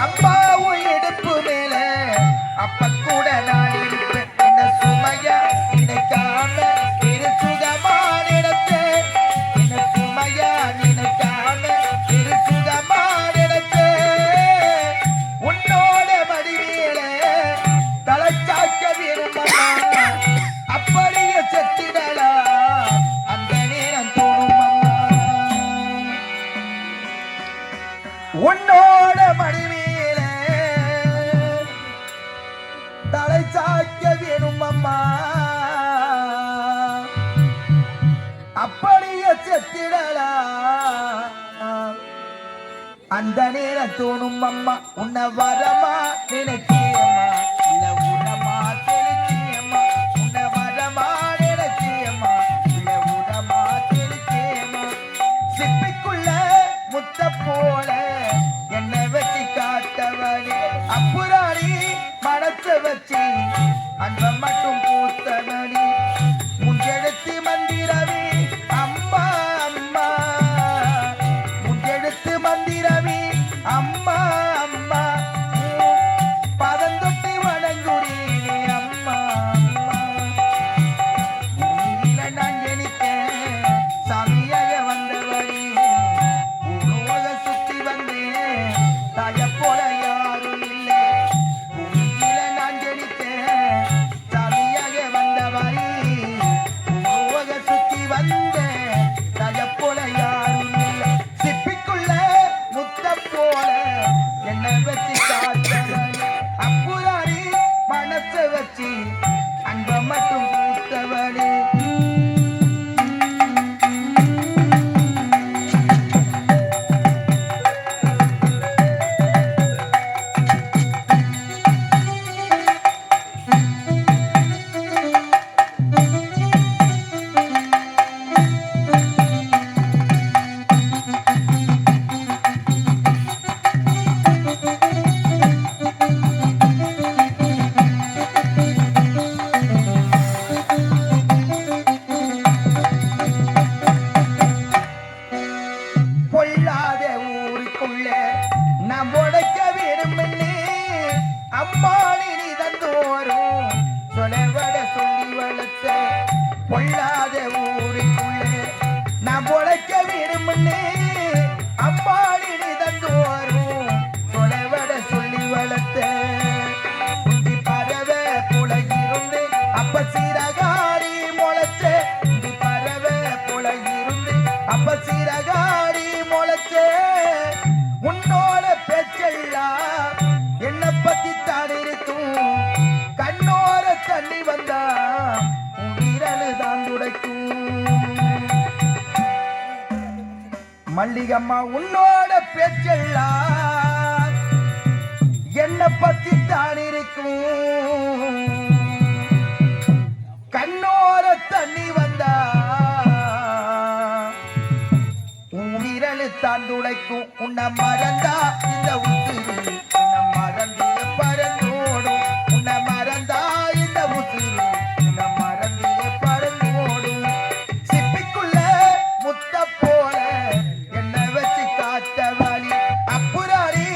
அம்மா உன் இடுப்பு மேல அப்ப கூட நான் இருப்பேன். என்ன சுமையா நினைக்காம இரு சுகமா நினைத்து, என்ன சுமையா நினைக்காம இரு சுகமா நினைத்து, உன்னோட மடிவேல தலைச்சாக்க விரும்பமா அப்படியே செத்திடலாம் அந்த நேரம் தோணும் அம்மா. உன்னோட மடிவேல தலை சாய்க்க வேணும் அம்மா அப்படியே செத்திடலாம் அந்த நேரம் தோணும் அம்மா. உன்னை வரமா நினைக்கியம்மா இல்ல உணமா தெரிச்சியம்மா, உன்னை வரமா நினைச்சியம்மா இல்ல உணமா தெரிச்சியம்மா. சிப்பிக்குள்ள முத்த போல என்னை வச்சு காட்டவனே அப்புறாடி மனசை வச்சு அன்ப மட்டும் பூத்தவனி முஞ்செழுத்து மந்திரவி அம்மா அம்மா, முஞ்செழுத்து மந்திரவி அம்மா அம்மா, பதந்தொட்டி வணங்குறீனே அம்மா அம்மா. பூமியில நான் ஜனித்தேன் சாமியாக வந்தவனி, பூலோக சுத்தி வந்தேன் தாய போல யாரும் இல்லை. பூமியில நான் ஜனித்தேன் சாமியாக வந்தவனி, பூலோக சுத்தி வந்தேன் தாய போல யாரும் இல்லை. சிப்பிக்குள்ள முத்த போல என்னை வச்சு காத்தவனி அப்புறாரி மனசை வச்சு அன்ப மட்டும் பூத்தவனி. பொல்லாத ஊருக்குள்ள நான் உடைக்க விரும்பினே அம்மா நீ தந்தோறும் சொலவட சொல்லி வளர்த்த. பொல்லாத ஊருக்குள்ள நான் உடைக்க விரும்பினே அம்மா நீ தந்தோறும் சொலவட சொல்லி வளர்த்த. குட்டி பறவை போல இருந்து அப்ப சீரகாரி முளைச்ச, குட்டி பறவை போல இருந்து அப்ப சீரகாரி முளைச்சே. உன்னோட பேச்செல்லாம் என்ன பத்தி தான் இருக்கும், கண்ணோர தண்ணி வந்தா உன் வீரனு தான் துடைக்கும். மல்லிகம்மா உன்னோட பேச்செல்லாம் என்ன பத்தி தான் இருக்கும், கண்ணோர தண்ணி வந்தா விரலு தான் துடைக்கும். உன்னை மறந்தா இந்த உசுறு உன்னை மறந்து பறந்தோடும், உன்னை மறந்தா இந்த உசுறு உன்னை மறந்து பறந்தோடும். சிப்பிக்குள்ள முத்த போல என்னை வச்சு காத்தவனி அப்புறாடி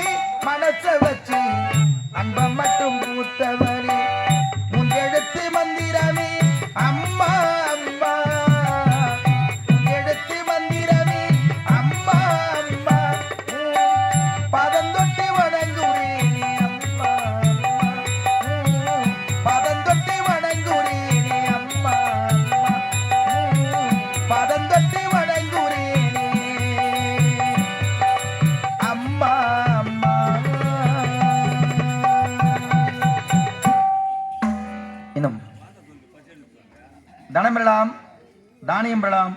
மனசை வச்சு அன்ப மட்டும் பூத்தவனி முன்னெடுத்து மந்திரமே அம்மா அம்மா, முன்னெடுத்து மந்திரமே அம்மா அம்மா, பதந்தொட்டி வணங்குறீனே அம்மா அம்மா, பதந்தொட்டி வணங்குறீனே அம்மா அம்மா, பதந்தொட்டி வணங்குறீனே அம்மா அம்மா. இன்னும் தனம் பெறலாம், தானியம் பெறலாம்.